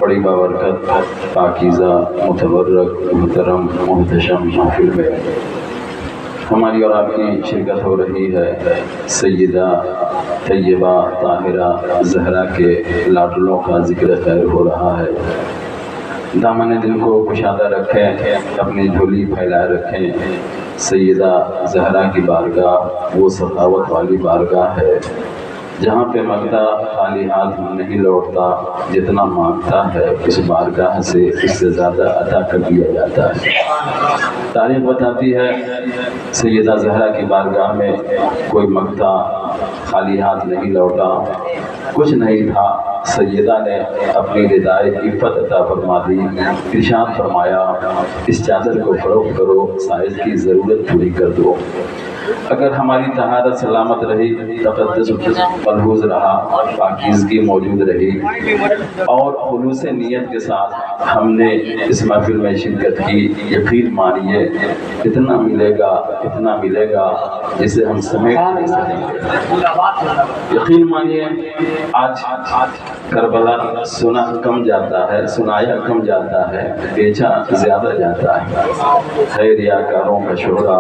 بڑی بابرکت پاکیزہ متبرک محترم محتشم محفل میں ہماری اور آپ کی شرکت ہو رہی ہے۔ سیدہ طیبہ طاہرہ زہرا کے لاڈلوں کا ذکر خیر ہو رہا ہے۔ دامن دل کو کشادہ رکھیں، اپنی جھولی پھیلائے رکھیں۔ سیدہ زہرا کی بارگاہ وہ سخاوت والی بارگاہ ہے جہاں پہ مانگتا خالی ہاتھ نہیں لوٹتا، جتنا مانگتا ہے اس بارگاہ سے اس سے زیادہ عطا کر دیا جاتا ہے۔ تاریخ بتاتی ہے سیدہ زہرا کی بارگاہ میں کوئی مانگتا خالی ہاتھ نہیں لوٹا، کچھ نہیں تھا، سیدہ نے اپنی ردائے عفت عطا فرما دی، ارشاد فرمایا اس چادر کو فروخت کرو، سائز کی ضرورت پوری کر دو۔ اگر ہماری طہارت سلامت رہی، تقدس ملحوظ رہا، پاکیزگی موجود رہی اور خلوص نیت کے ساتھ ہم نے اس محفل میں شرکت کی، یقین مانیے اتنا ملے گا جسے ہم سمیٹ نہیں سکیں۔ یقین مانیے آج کربلا سنا کم جاتا ہے، سنایا کم جاتا ہے، بیچا زیادہ جاتا ہے ریاکاروں کا شہرا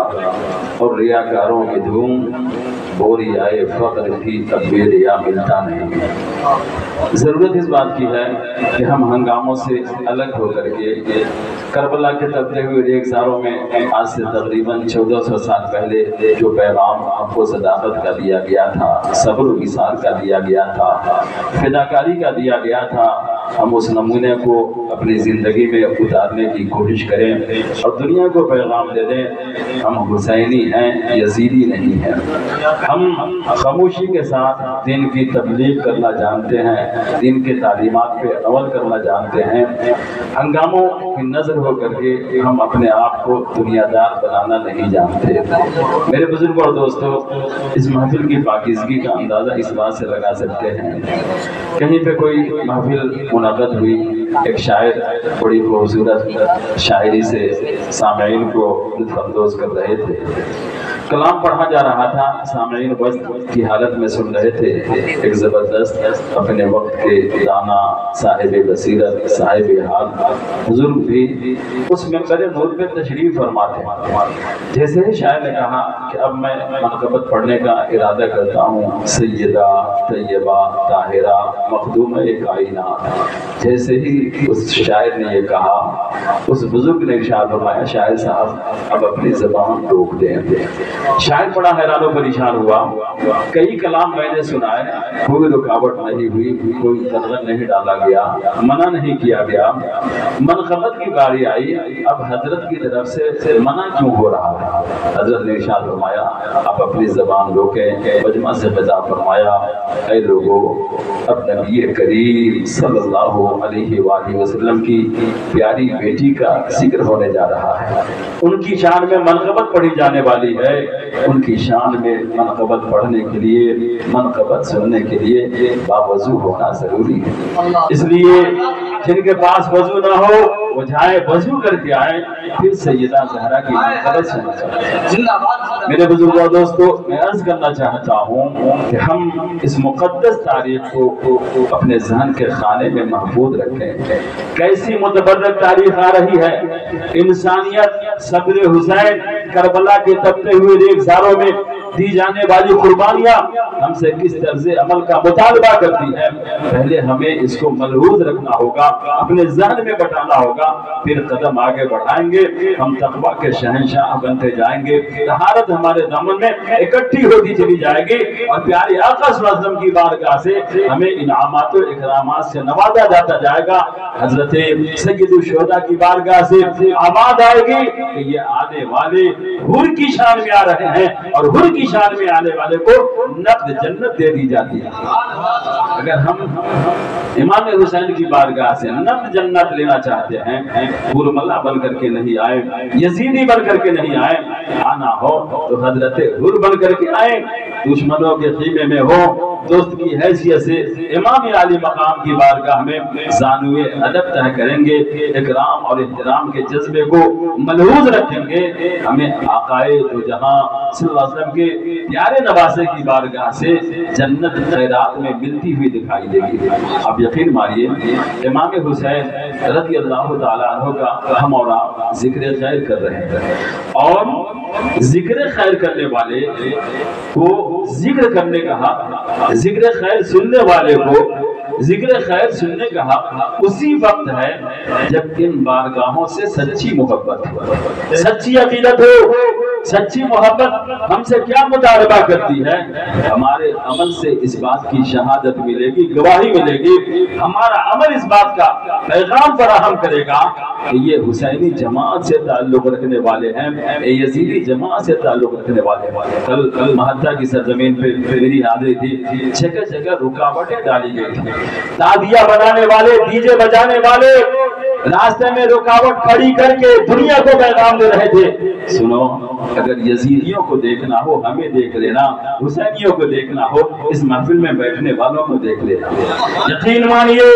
اور ریاکاروں کی دھوم، بوری آئے فقر تھی تب بھی ریا ملتا نہیں۔ ضرورت اس بات کی ہے کہ ہم ہنگاموں سے الگ ہو کر کے کربلا کے تپتے ہوئے ریگزاروں میں آج سے تقریباً 1400 سال پہلے جو پیغام آپ کو صداقت کا دیا گیا تھا، صبر و ایثار کا دیا گیا تھا، فداکاری کا دیا گیا تھا، ہم اس نمونے کو اپنی زندگی میں اتارنے کی کوشش کریں اور دنیا کو پیغام دے دیں ہم حسینی ہیں، یزیدی نہیں ہیں۔ ہم خاموشی کے ساتھ دین کی تبلیغ کرنا جانتے ہیں، دین کے تعلیمات پہ عمل کرنا جانتے ہیں۔ ہنگاموں کی نظر ہو کر کے ہم اپنے آپ کو دنیا دار بنانا نہیں جانتے۔ میرے بزرگ اور دوستو، اس محفل کی پاکیزگی کا اندازہ اس بات سے لگا سکتے ہیں، کہیں پہ کوئی محفل منعقد ہوئی، ایک شاعر بڑی خوبصورت شاعری سے سامعین کو لطف اندوز کر رہے تھے، کلام پڑھا جا رہا تھا، سامعین وقت کی حالت میں سن رہے تھے۔ ایک زبردست اپنے وقت کے دانا، صاحب بصیرت، صاحب حال بزرگ بھی اس منبر نور پہ تشریف فرماتے ہیں۔ جیسے ہی شاعر نے کہا کہ اب میں منقبت پڑھنے کا ارادہ کرتا ہوں، سیدہ طیبہ طاہرہ مخدومہ کائنات، جیسے ہی اس شاعر نے یہ کہا، اس بزرگ نے ارشاد فرمایا شاعر صاحب اب اپنی زبان روک دیں۔ شاعر بڑا حیران و پریشان ہوا، کئی کلام میں نے سنائے، کوئی رکاوٹ نہیں ہوئی، کوئی ترغب نہیں ڈالا گیا، منع نہیں کیا گیا، منقبت کی باری آئی، اب حضرت کی طرف سے منع کیوں ہو رہا ہے؟ حضرت نے ارشاد فرمایا آپ اپنی زبان روکیں، مجمع سے خطاب فرمایا اے لوگو، اب نبی کریم صلی اللہ علیہ وآلہ وسلم کی پیاری بیٹی کا ذکر ہونے جا رہا ہے، ان کی شان میں منقبت پڑھی جانے والی ہے، ان کی شان میں منقبت پڑھنے کے لیے، منقبت سننے کے لیے باوضو ہونا ضروری ہے۔ اس لیے جن کے پاس وضو نہ ہو وہ جائیں وضو کر کے آئیں، پھر سیدہ زہرا کی منقبت سنیں۔ میرے بزرگوں اور دوستو، میں عرض کرنا چاہتا ہوں کہ ہم اس مقدس تاریخ کو اپنے ذہن کے خانے میں محفوظ رکھیں۔ کیسی متبرک تاریخ آ رہی ہے، انسانیت صبر حسین، کربلا کے تپتے ہوئے ریگزاروں میں دی جانے والی قربانیاں ہم سے کس طرز عمل کا مطالبہ کرتی ہیں، پہلے ہمیں اس کو ملحوظ رکھنا ہوگا، اپنے ذہن میں بٹانا ہوگا، پھر قدم آگے بڑھائیں گے، ہم تقویٰ کے شہنشاہ بنتے جائیں گے، طہارت ہمارے دامن میں اکٹھی ہوتی چلی جائے گی اور پیارے آقا صلی اللہ علیہ وسلم کی بارگاہ سے ہمیں انعامات و اکرامات سے نوازا جاتا جائے گا۔ حضرت سید الشہداء کی بارگاہ سے آماد آئے گی کہ یہ آنے والے حور کی شان میں آ رہے ہیں اور حور کی شان میں آنے والے کو نقد جنت دے دی جاتی ہے۔ اگر ہم امام حسین کی بارگاہ سے نقد جنت لینا چاہتے ہیں، حور ملا بن کر کے نہیں آئے، یزیدی بن کر کے نہیں آئے، آنا ہو تو حضرت حور بن کر کے آئے، دشمنوں کے خیمے میں ہو، دوست کی حیثیت سے امام عالی مقام کی بارگاہ میں زانوئے ادب طے کریں گے، اکرام اور احترام کے جذبے کو ملحوظ رکھیں گے، ہمیں آقائے دو جہاں صلی اللہ علیہ وسلم کے پیارے نواسے کی بارگاہ سے جنت خیرات میں ملتی ہوئی دکھائی دے گی۔ اب یقین مانیے امام حسین رضی اللہ تعالیٰ عنہ کا ہم اور آپ ذکر خیر کر رہے ہیں، اور ذکر خیر کرنے والے کو ذکر کرنے کا حق، ذکر خیر سننے والے کو ذکر خیر سننے کا حق اسی وقت ہے جب ان بارگاہوں سے سچی محبت ہو، سچی عقیدت ہو۔ سچی محبت ہم سے کیا مطالبہ کرتی ہے؟ ہمارے عمل سے اس بات کی شہادت ملے گی، گواہی ملے گی، ہمارا عمل اس بات کا پیغام فراہم کرے گا کہ یہ حسینی جماعت سے تعلق رکھنے والے ہیں، یہ یزیدی جماعت سے تعلق رکھنے والے ہیں۔ کل مہتہ کی سرزمین پہ میری حاضری تھی، جگہ جگہ رکاوٹیں ڈالی گئی تھی، تادیہ بنانے والے، ڈی جے بجانے والے راستے میں رکاوٹ کھڑی کر کے دنیا کو پیغام دے رہے تھے، سنو اگر یزیدیوں کو دیکھنا ہو ہمیں دیکھ لینا، حسینیوں کو دیکھنا ہو اس محفل میں بیٹھنے والوں کو دیکھ لینا۔ یقین مانیے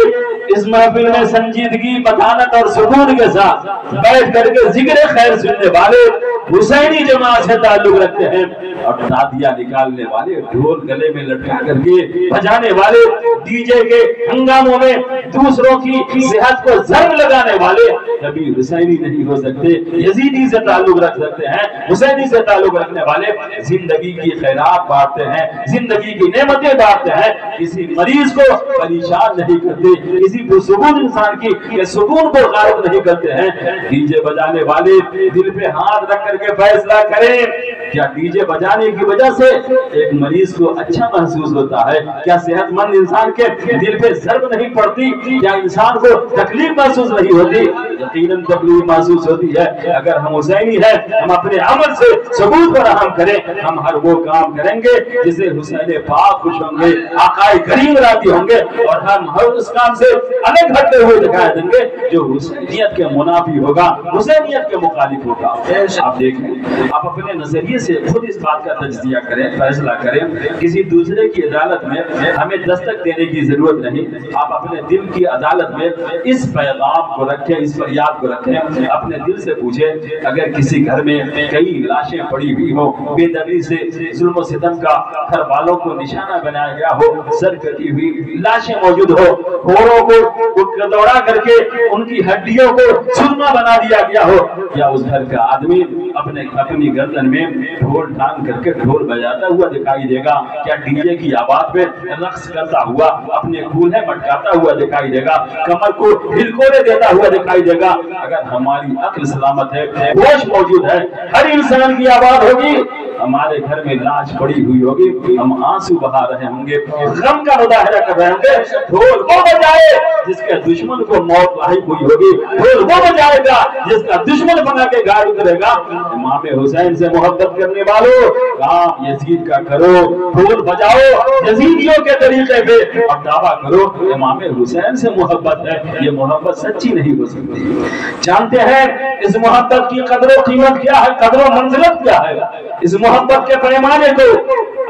اس محفل میں سنجیدگی، متانت اور سکون کے ساتھ بیٹھ کر کے ذکر خیر سننے والے حسینی جماعت سے تعلق رکھتے ہیں، اور تادیہ نکالنے والے، ڈھول گلے میں لٹکا کر کے بجانے والے، ڈی جے کے ہنگاموں میں دوسروں کی صحت کو ضرب لگانے والے کبھی حسینی نہیں ہو سکتے، یزیدی سے تعلق رکھ سکتے ہیں۔ حسینی سے تعلق رکھنے والے زندگی کی خیرات بانٹتے ہیں، زندگی کی نعمتیں بانٹتے ہیں، کسی مریض کو پریشان نہیں کرتے، کسی پرسکون انسان کی سکون کو غائب نہیں کرتے ہیں۔ ڈی جے بجانے والے دل پہ ہاتھ رکھ کر کے فیصلہ کریں، کیا ڈی جے بجانے کی وجہ سے ایک مریض کو اچھا محسوس ہوتا ہے؟ کیا صحت مند انسان کے دل پہ ضرب نہیں پڑتی؟ کیا انسان کو تکلیف محسوس نہیں ہوتی؟ یقیناً تکلیف محسوس ہوتی ہے۔ اگر ہم حسینی ہیں، ہم اپنے عمل سے ثبوت فراہم کریں، ہم ہر وہ کام کریں گے جسے حسین پاک خوش ہوں گے، آقائے کریم راضی ہوں گے، اور ہم ہر اس کام سے الگ ہٹتے ہوئے دکھائے دیں گے جو حسینیت کے منافی ہوگا، حسینیت کے مخالف ہوگا۔ آپ دیکھیں، آپ اپنے نظریے سے خود اس بات کا تجزیہ کریں، فیصلہ کریں، کسی دوسرے کی عدالت میں ہمیں دستک دینے کی ضرورت نہیں۔ آپ اپنے دل کی عدالت میں اس پیغام کو رکھیں، اس فریاد کو رکھیں، اپنے دل سے پوچھیں اگر کسی گھر میں کئی لاشیں پڑی ہوئی ہو، بے دردی سے ظلم و ستم کا گھر والوں کو نشانہ بنایا گیا ہو، سر کٹی ہوئی لاشیں موجود ہو، گھوڑوں کو دوڑا کر کے ان کی ہڈیوں کو سرما بنا دیا گیا ہو، یا اس گھر کا آدمی اپنی گردن میں ڈھول ٹانگ کر کے ڈھول بجاتا ہوا دکھائی دے گا؟ کیا ڈی جے کی آواز پہ رقص کرتا ہوا اپنے کولہے مٹکاتا ہوا دکھائی دے گا؟ کمر کو ہلکورے دیتا ہوا دکھائی دے گا؟ اگر ہماری عقل سلامت ہے، ہوش موجود ہے، ہر انسان کی آواز ہوگی، ہمارے گھر میں لاش پڑی ہوئی ہوگی، ہم آنسو بہا رہے ہوں گے، غم کا مظاہرہ کر رہے ہوں گے، ڈھول وہ بجائے جس کے دشمن کو موت لاحق ہوئی ہوگی، ڈھول وہ بجائے گا جس کا دشمن بنا کے گاڑی اترے گا۔ امام حسین سے محبت کرنے والوں کام یزید کا کرو، ڈھول بجاؤ یزیدیوں کے طریقے پہ، اور دعویٰ کرو امام حسین سے محبت ہے، یہ محبت سچی نہیں ہو سکتی۔ جانتے ہیں اس محبت کی قدر و قیمت کیا ہے، قدر و منزلت کیا ہے؟ اس محبت کے پیمانے کو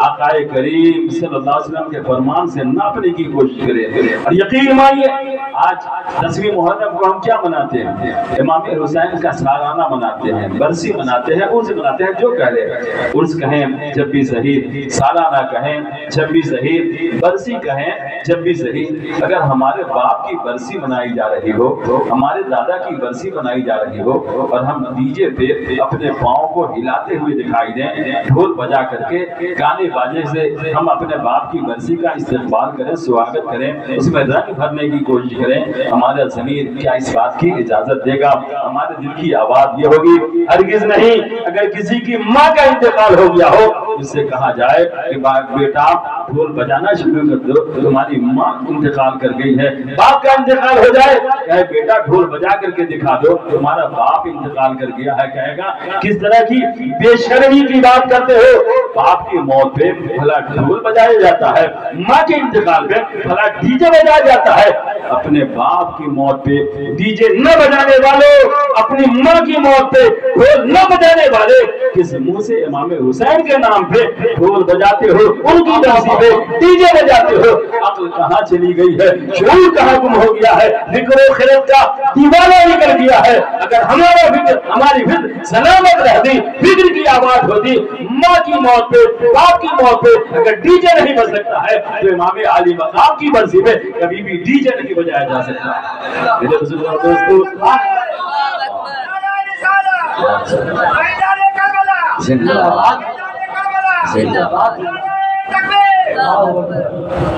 آقائے کریم صلی اللہ علیہ وسلم کے فرمان سے ناپنے کی کوشش کریں، اور یقین مانیے آج 10ویں محرم کو ہم کیا مناتے ہیں؟ امام حسین کا سالانہ مناتے ہیں، برسی مناتے ہیں، عرس مناتے ہیں، جو کہہ لیں، عرس کہیں جب بھی صحیح، سالانہ کہیں جب بھی صحیح، برسی کہیں جب بھی صحیح۔ اگر ہمارے باپ کی برسی منائی جا رہی ہو، ہمارے دادا کی برسی منائی جا رہی ہو، اور ہم ڈی جے پہ اپنے پاؤں کو ہلاتے ہوئے دکھائی دیں، ڈھول بجا کر کے گانے باجے سے ہم اپنے باپ کی برسی کا استقبال کریں، سواگت کریں، اس میں رنگ بھرنے کی کوشش کریں، ہمارا ضمیر کیا اس بات کی اجازت دے گا؟ ہمارے دل کی آواز یہ ہوگی؟ ہرگز نہیں۔ اگر کسی کی ماں کا انتقال ہو گیا ہو، اس سے کہا جائے کہ بیٹا ڈھول بجانا شروع کر دو، تمہاری ماں انتقال کر گئی ہے۔ باپ کا انتقال ہو جائے، کہے بیٹا ڈھول بجا کر کے دکھا دو، تمہارا باپ انتقال کر گیا ہے۔ کہے گا کس طرح کی بے شرمی کی بات کرتے ہو؟ باپ کی موت پہ بھلا ڈھول بجایا جاتا ہے، ماں کے انتقال پہ بھلا ڈی جے بجایا جاتا ہے۔ اپنے باپ کی موت پہ ڈی جے نہ بجانے والوں، اپنی ماں کی موت پہ ڈھول نہ بجانے والے، کس منہ سے امام حسین کے نام پہ ڈھول بجاتے ہو، ان کی برسی پہ ڈی جے بجاتے ہو؟ عقل کہاں چلی گئی ہے؟ شعور کہاں گم ہو گیا ہے؟ فکر و خرد کا دیوانہ نکل گیا ہے۔ اگر ہمارا فکر، ہماری فکر سلامت رہتی، فکر کی آواز ہوتی، ماں کی موت پہ، باپ کی موت پہ اگر ڈی جے نہیں بج سکتا ہے تو امام علی مقام کی برسی پہ کبھی بھی ڈی جے نہیں بجایا جا سکتا۔ میرے بزرگ اور دوستو،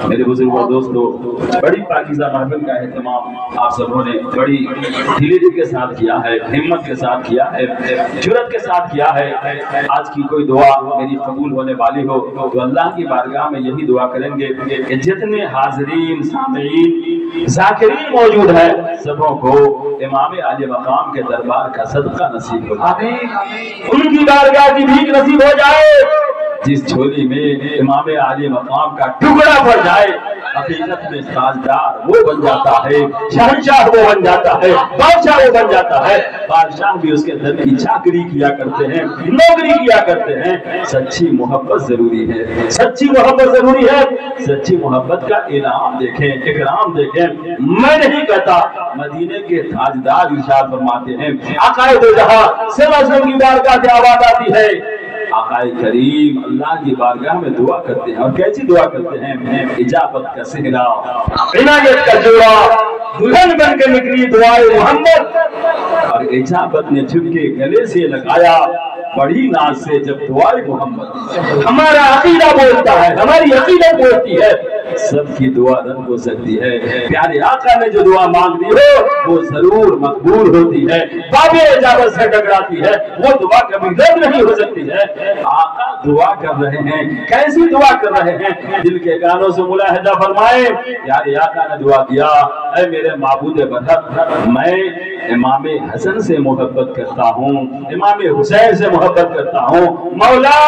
میرے بزرگ اور دوستو، بڑی پاکیزہ محفل کا اہتمام آپ سبوں نے بڑی دلیری کے ساتھ کیا ہے، ہمت کے ساتھ کیا ہے، جرأت کے ساتھ کیا ہے۔ آج کی کوئی دعا میری قبول ہونے والی ہو تو اللہ کی بارگاہ میں یہی دعا کریں گے کہ جتنے حاضرین، سامعین، ذاکرین موجود ہیں، سبوں کو امام علی مقام کے دربار کا صدقہ نصیب ہو جائے، ان کی بارگاہ کی بھیک نصیب ہو جائے۔ جس جھولی میں امام علی مقام کا ٹکڑا پڑ جائے، حقیقت میں تاجدار وہ بن جاتا ہے، شہنشاہ وہ بن جاتا ہے، بادشاہ وہ بن جاتا ہے۔ بادشاہ بھی اس کے در کی چاکری کیا کرتے ہیں، نوکری کیا کرتے ہیں۔ سچی محبت ضروری ہے، سچی محبت ضروری ہے۔ سچی محبت کا انعام دیکھیں، اکرام دیکھیں۔ میں نہیں کہتا، مدینے کے تاجدار ارشاد فرماتے ہیں، آقا دو جہاں صلی اللہ علیہ وسلم کی بارگاہ سے آواز آتی ہے، آقا کریم اللہ کی بارگاہ میں دعا کرتے ہیں، اور کیسی دعا کرتے ہیں؟ اجابت کا صحرا، عنایت کا جوڑا، دلہن بن کے نکلی دعائے محمد، اور اجابت نے جھک کے گلے سے لگایا بڑی ناز سے جب دعائے محمد۔ ہمارا عقیدہ بولتا ہے، ہماری عقیدت بولتی ہے، سب کی دعا رد ہو سکتی ہے، پیارے آقا نے جو دعا مانگ دی ہو وہ ضرور مقبول ہوتی ہے، باب اجابت سے ٹکراتی ہے، وہ دعا کبھی رد نہیں ہو سکتی ہے۔ آقا دعا کر رہے ہیں، کیسی دعا کر رہے ہیں؟ دل کے گانوں سے ملاحظہ فرمائیں۔ پیارے آقا نے دعا کیا، اے میرے معبود برحق، میں امام حسن سے محبت کرتا ہوں، امام حسین سے محبت کرتا ہوں، مولا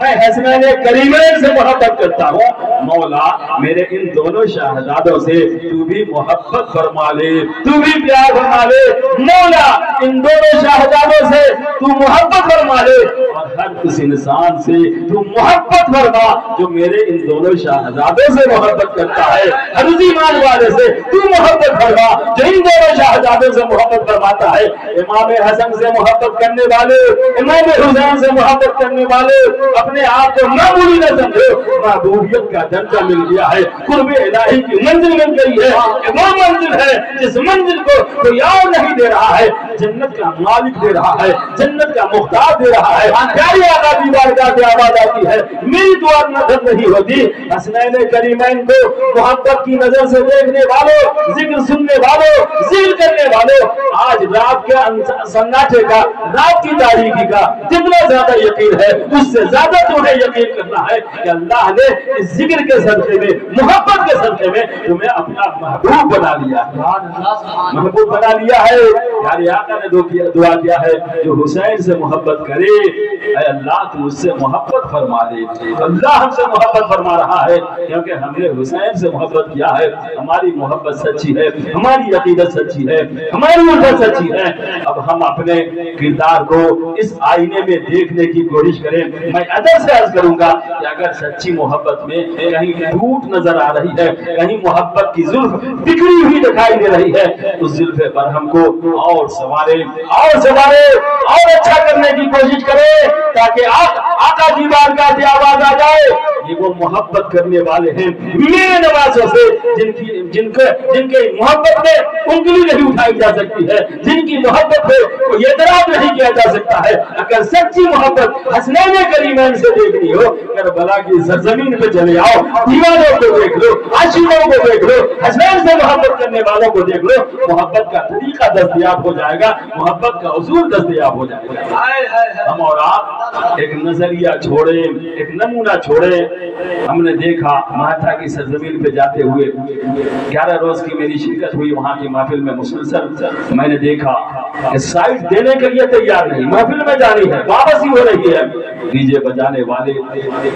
میں حسنین کریمین سے محبت کرتا ہوں، مولا میرے ان دونوں شہزادوں سے تو بھی محبت فرما لے، تو بھی پیار فرما لے، مولا ان دونوں شہزادوں سے تو محبت فرما لے، اور ہر اس انسان سے تو محبت فرما جو میرے ان دونوں شہزادوں سے محبت کرتا ہے، ہر اس ایمان والے سے تو محبت فرما جو ان دونوں شہزادوں سے محبت فرماتا ہے۔ امام حسن سے محبت کرنے والے، امام حسین سے محبت کرنے والے اپنے آپ کو معمولی نہ سمجھو، محبوبیت کا درجہ مل گیا ہے، قرب الہی کی منزل مل گئی ہے، وہ منزل ہے جس منزل کو کوئی اور نہیں دے رہا ہے، جنت کا مالک دے رہا ہے، جنت کا مختار دے رہا ہے۔ پیاری آقا کی بارگاہ سے آواز آتی ہے، میری دعا نظر نہیں ہوتی، حسنین کریمین کو محبت کی نظر سے دیکھنے والوں، ذکر سننے والوں، ذکر کرنے والوں، آج رات کے سناٹے کا، رات کی تاریکی کا جتنا زیادہ یقین ہے اس سے زیادہ تمہیں یقین کرنا ہے کہ اللہ نے اس ذکر کے صدقے میں، محبت کے صدقے میں تمہیں اپنا محبوب بنا لیا ہے، محبوب بنا لیا ہے۔ پیارے آقا نے دعا کیا ہے، جو حسین سے محبت کرے اے اللہ تو اس سے محبت فرما دے۔ اللہ ہم سے محبت فرما رہا ہے کیونکہ ہم نے حسین سے محبت کیا ہے، ہماری محبت سچی ہے، ہماری عقیدت سچی ہے، ہماری الفت سچی ہے۔ اب ہم اپنے کردار کو اس آئینے میں دیکھنے کی کوشش کریں۔ میں ادب سے عرض کروں گا کہ اگر سچی محبت میں کہیں ٹوٹ نظر آ رہی ہے، کہیں محبت کی زلف بکھری ہوئی دکھائی دے رہی ہے، اس زلف پر ہم کو اور سوارے اور اچھا کرنے کی کوشش کریں تاکہ آقا کی بارگاہ سے آواز آ جائے، یہ وہ محبت کرنے والے ہیں میرے نوازوں سے جن کے محبت میں انگلی نہیں اٹھائی جا سکتی ہے، جن کی محبت میں کوئی اعتراض نہیں کیا جا سکتا ہے۔ اگر سچی محبت حسنین کریمین سے دیکھنی ہو، کربلا کی سرزمین پہ چلے آؤ، دیوانوں کو دیکھ لو، عاشقوں کو دیکھ لو، حسنین سے محبت کرنے والوں کو دیکھ لو، محبت کا طریقہ دستیاب ہو جائے گا، محبت کا اصول دستیاب ہو جائے گا۔ ہم اور آپ ایک نظریہ چھوڑیں، ایک نمونہ چھوڑیں۔ ہم نے دیکھا مہاتا کی سرزمین پہ جاتے ہوئے 11 روز کی میری شرکت ہوئی وہاں کی محفل محفل میں مسلسل میں نے دیکھا کہ سائٹ دینے کے لیے تیار نہیں، محفل میں جانی ہے، واپسی ہو رہی ہے، ڈی جے بجانے والے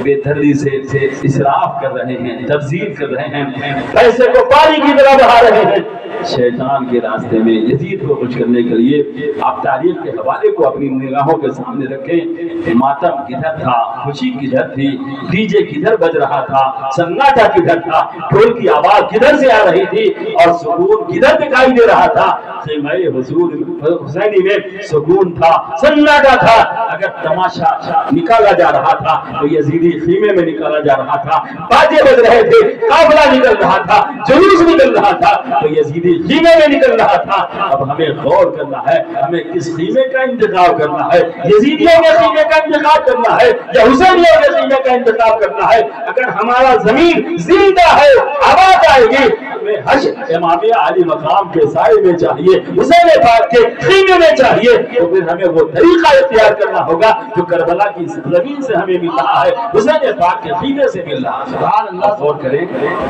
بے دردی سے اسراف کر رہے ہیں، تبذیر کر رہے ہیں، پیسے کو پانی کی طرح بہا رہے ہیں شیطان کے راستے میں۔ یزید کو کچھ کرنے کے لیے آپ تاریخ کے حوالے کو اپنی نگاہوں کے سامنے رکھیں، ماتم کدھر تھا، خوشی کدھر تھی، ڈی جے کدھر بج رہا تھا، سناٹا کدھر تھا، ڈھول کی آواز کدھر سے آ رہی تھی اور سکون کدھر دکھائی دے رہا تھا۔ خیمہ حضور حسینی میں سکون تھا، سناٹا تھا۔ اگر تماشا نکالا جا رہا تھا تو یزیدی خیمے میں نکالا جا رہا تھا، باجے بج رہے تھے، قافلہ نکل رہا تھا، جلوس نکل رہا تھا تو یزیدی خیمے میں نکل رہا تھا۔ اب ہمیں غور کرنا ہے، ہمیں کس خیمے کا انتخاب کرنا ہے، یزیدیوں کے خیمے کا انتخاب کرنا ہے یا حسینیوں کے خیمے کا انتخاب کرنا ہے۔ اگر ہمارا ضمیر زندہ ہے آواز آئے گی، ہمیں حشر امام علی مقام کے سائے میں چاہیے، حسین پاک کے خیمے میں چاہیے، تو پھر ہمیں وہ طریقہ اختیار کرنا ہوگا جو کربلا کی زمین سے ہمیں مل رہا ہے، حسین پاک کے خیمے سے مل رہا ہے۔ سبحان اللہ، غور کریں۔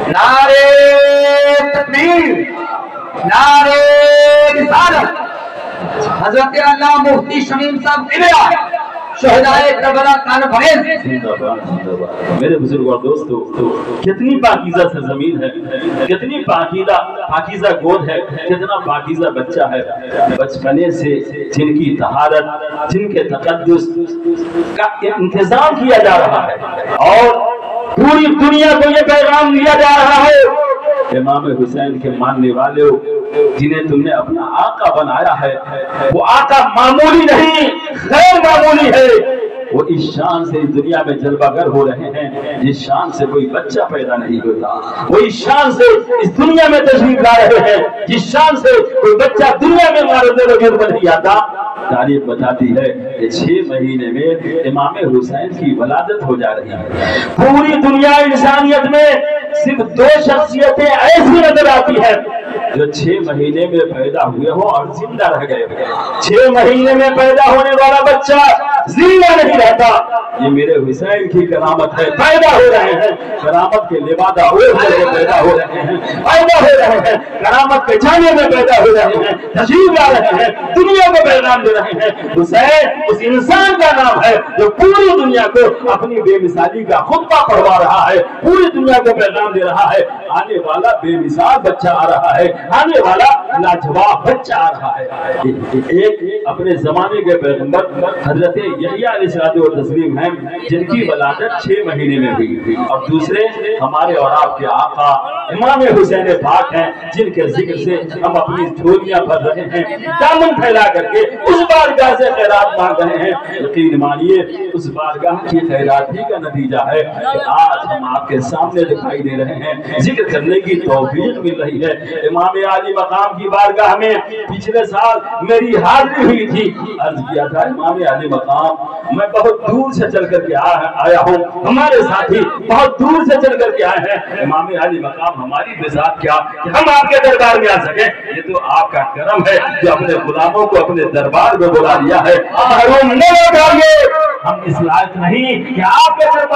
نعرے تکبیر، نعرے رسالت۔ حضرت علامہ مفتی شمیم صاحب قبلہ شہدائے کربلا کانفرنس۔ میرے بزرگ اور دوستو، کتنی پاکیزہ سرزمین ہے، کتنی پاکیزہ گود ہے، کتنا پاکیزہ بچہ ہے، بچپنے سے جن کی طہارت، جن کے تقدس کا انتظام کیا جا رہا ہے اور پوری دنیا کو یہ پیغام دیا جا رہا ہے، امام حسین کے ماننے والے جنہیں تم نے اپنا آقا بنایا ہے، وہ آقا معمولی نہیں، غیر معمولی ہے۔ وہ اس شان سے اس دنیا میں جلوہ گر ہو رہے ہیں جس شان سے کوئی بچہ پیدا نہیں ہوتا، وہ اس شان سے اس دنیا میں تشریف لا رہے ہیں جس شان سے کوئی بچہ دنیا میں مارد وجود میں نہیں آتا۔ تاریخ بتاتی ہے کہ 6 مہینے میں امام حسین کی ولادت ہو جا رہی ہے۔ پوری دنیا انسانیت میں صرف 2 شخصیتیں ایسی نظر آتی ہیں جو 6 مہینے میں پیدا ہوئے ہوں اور زندہ رہ گئے۔ 6 مہینے میں پیدا ہونے والا بچہ زندہ نہیں رہتا، یہ میرے حسین کی کرامت ہے، پیدا ہو رہے ہیں، کرامت کے لبادہ اوڑھ کر کے پیدا ہو رہے ہیں، پیدا ہو رہے ہیں، کرامت کے جانے میں پیدا ہو رہے ہیں، تشریف لا رہے ہیں، دنیا کو پیغام دے رہے ہیں۔ حسین اس انسان کا نام ہے جو پوری دنیا کو اپنی بے مثالی کا خطبہ پڑھوا رہا ہے، پوری دنیا کو پیغام دے رہا ہے، آنے والا بے مثال بچہ آ رہا ہے، آنے والا لاجواب بچہ آ رہا ہے۔ ایک اپنے زمانے کے پیغمبر حضرت یحییٰ علیہ السلام و تسلیم ہیں جن کی ولادت 6 مہینے میں ہوئی، اور دوسرے ہمارے اور آپ کے آقا امام حسین پاک ہیں جن کے ذکر سے ہم اپنی جھولیاں بھر رہے ہیں، دامن پھیلا کر کے اس بارگاہ سے خیرات مانگ رہے ہیں۔ یقین مانیے اس بارگاہ کی خیرات ہی کا نتیجہ ہے کہ آج ہم آپ کے سامنے دکھائی دے رہے ہیں، ذکر کرنے کی توفیق مل رہی ہے۔ امام علی مقام کی بارگاہ میں پچھلے سال میری حاضری ہوئی تھی، عرض کیا تھا امام علی مقام میں بہت دور سے چل کر کے آیا ہوں، ہمارے ساتھی بہت دور سے چل کر کے آئے ہیں، امام علی مقام ہماری بذات کیا کہ ہم آپ کے دربار میں آ سکیں، یہ تو آپ کا کرم ہے جو اپنے غلاموں کو اپنے دربار میں بلا لیا ہے۔ محروم نہ ہو جائیے، ہم اس لائق نہیں کہ آپ کے دربار